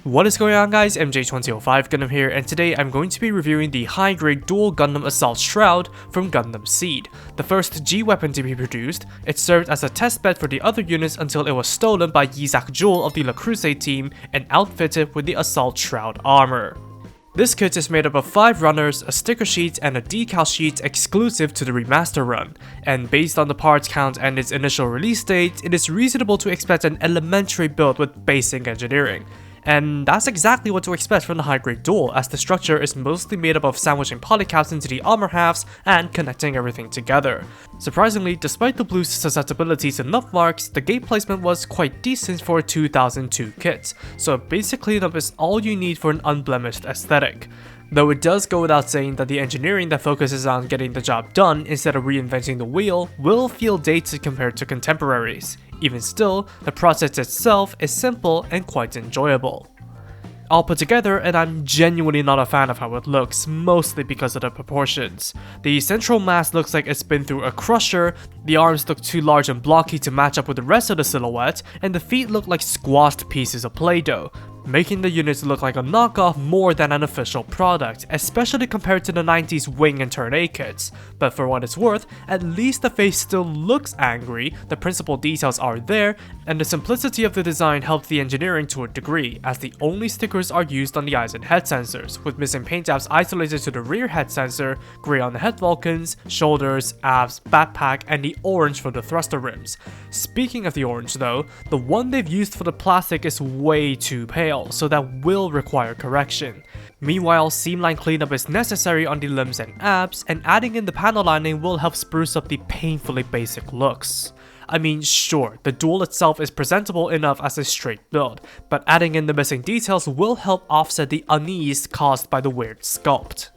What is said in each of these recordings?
What is going on, guys? MJ2005 Gundam here, and today I'm going to be reviewing the high-grade Duel Gundam Assault Shroud from Gundam Seed, the first G weapon to be produced. It served as a testbed for the other units until it was stolen by Yzak Duel of the Le Creuset team and outfitted with the Assault Shroud armor. This kit is made up of 5 runners, a sticker sheet, and a decal sheet exclusive to the remaster run, and based on the parts count and its initial release date, it is reasonable to expect an elementary build with basic engineering. And that's exactly what to expect from the high-grade Duel, as the structure is mostly made up of sandwiching polycaps into the armor halves and connecting everything together. Surprisingly, despite the blue's susceptibility to nub marks, the gate placement was quite decent for a 2002 kit, so a basic cleanup is all you need for an unblemished aesthetic. Though it does go without saying that the engineering that focuses on getting the job done instead of reinventing the wheel will feel dated compared to contemporaries. Even still, the process itself is simple and quite enjoyable. All put together, and I'm genuinely not a fan of how it looks, mostly because of the proportions. The central mass looks like it's been through a crusher, the arms look too large and blocky to match up with the rest of the silhouette, and the feet look like squashed pieces of Play-Doh, making the units look like a knockoff more than an official product, especially compared to the 90s Wing and Turn A kits. But for what it's worth, at least the face still looks angry, the principal details are there, and the simplicity of the design helped the engineering to a degree, as the only stickers are used on the eyes and head sensors, with missing paint apps isolated to the rear head sensor, grey on the head vulcans, shoulders, abs, backpack, and the orange for the thruster rims. Speaking of the orange though, the one they've used for the plastic is way too pale, so that will require correction. Meanwhile, seamline cleanup is necessary on the limbs and abs, and adding in the panel lining will help spruce up the painfully basic looks. I mean, sure, the Duel itself is presentable enough as a straight build, but adding in the missing details will help offset the unease caused by the weird sculpt.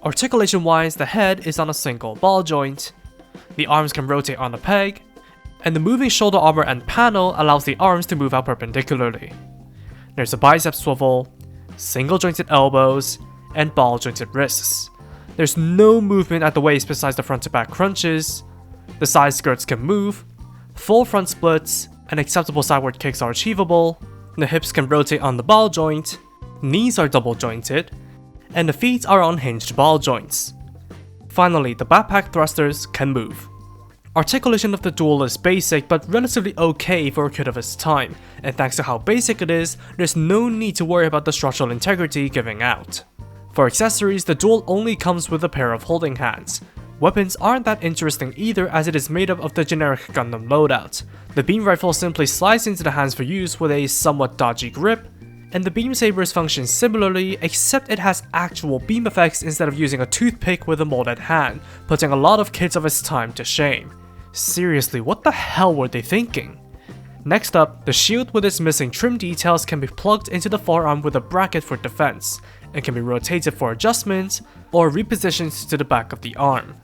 Articulation wise, the head is on a single ball joint, the arms can rotate on a peg, and the moving shoulder armor and panel allows the arms to move out perpendicularly. There's a bicep swivel, single jointed elbows, and ball jointed wrists. There's no movement at the waist besides the front to back crunches, the side skirts can move, full front splits, and acceptable sideward kicks are achievable, the hips can rotate on the ball joint, knees are double jointed, and the feet are on hinged ball joints. Finally, the backpack thrusters can move. Articulation of the Duel is basic but relatively okay for a kit of its time, and thanks to how basic it is, there's no need to worry about the structural integrity giving out. For accessories, the Duel only comes with a pair of holding hands. Weapons aren't that interesting either, as it is made up of the generic Gundam loadout. The beam rifle simply slides into the hands for use with a somewhat dodgy grip, and the beam sabers function similarly, except it has actual beam effects instead of using a toothpick with a molded hand, putting a lot of kits of its time to shame. Seriously, what the hell were they thinking? Next up, the shield with its missing trim details can be plugged into the forearm with a bracket for defense, and can be rotated for adjustment, or repositioned to the back of the arm.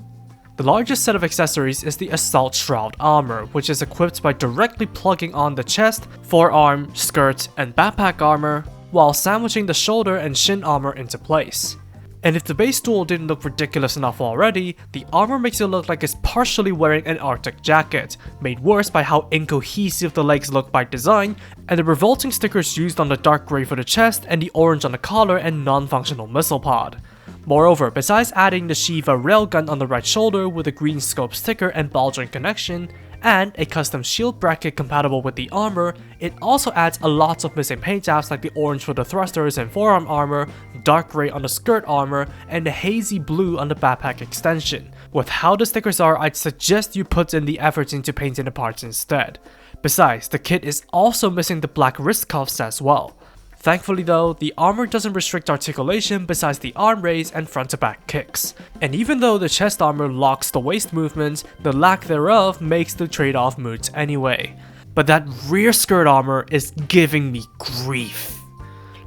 The largest set of accessories is the Assault Shroud armor, which is equipped by directly plugging on the chest, forearm, skirt, and backpack armor, while sandwiching the shoulder and shin armor into place. And if the base Duel didn't look ridiculous enough already, the armor makes it look like it's partially wearing an Arctic jacket, made worse by how incohesive the legs look by design, and the revolting stickers used on the dark grey for the chest and the orange on the collar and non-functional missile pod. Moreover, besides adding the Shiva railgun on the right shoulder with a green scope sticker and ball joint connection, and a custom shield bracket compatible with the armor, it also adds a lot of missing paint apps like the orange for the thrusters and forearm armor, dark grey on the skirt armor, and the hazy blue on the backpack extension. With how the stickers are, I'd suggest you put in the effort into painting the parts instead. Besides, the kit is also missing the black wrist cuffs as well. Thankfully though, the armor doesn't restrict articulation besides the arm raise and front to back kicks. And even though the chest armor locks the waist movement, the lack thereof makes the trade-off moot anyway. But that rear skirt armor is giving me grief.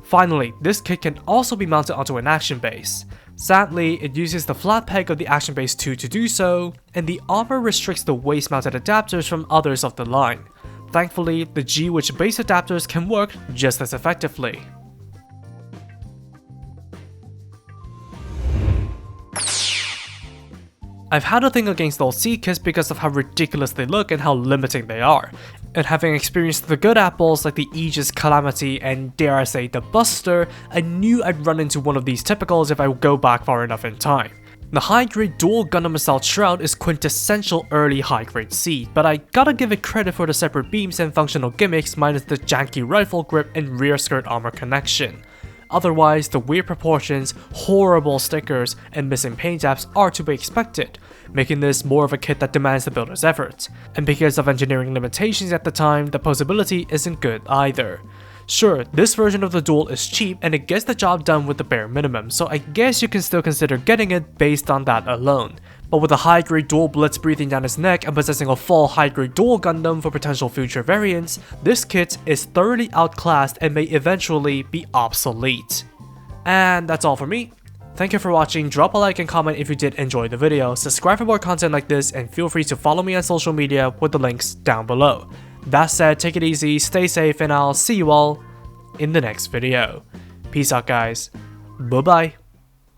Finally, this kit can also be mounted onto an action base. Sadly, it uses the flat peg of the Action Base 2 to do so, and the armor restricts the waist mounted adapters from others of the line. Thankfully, the G-Witch base adapters can work just as effectively. I've had a thing against old C kits because of how ridiculous they look and how limiting they are. And having experienced the good apples like the Aegis Calamity and dare I say the Buster, I knew I'd run into one of these typicals if I would go back far enough in time. The high-grade Duel Gundam Assault Shroud is quintessential early high-grade seed, but I gotta give it credit for the separate beams and functional gimmicks minus the janky rifle grip and rear skirt armor connection. Otherwise, the weird proportions, horrible stickers, and missing paint apps are to be expected, making this more of a kit that demands the builder's effort. And because of engineering limitations at the time, the posability isn't good either. Sure, this version of the Duel is cheap and it gets the job done with the bare minimum, so I guess you can still consider getting it based on that alone. But with a high-grade Duel Blitz breathing down his neck and possessing a full high-grade Duel Gundam for potential future variants, this kit is thoroughly outclassed and may eventually be obsolete. And that's all for me. Thank you for watching, drop a like and comment if you did enjoy the video, subscribe for more content like this, and feel free to follow me on social media with the links down below. That said, take it easy, stay safe, and I'll see you all in the next video. Peace out guys, bye bye.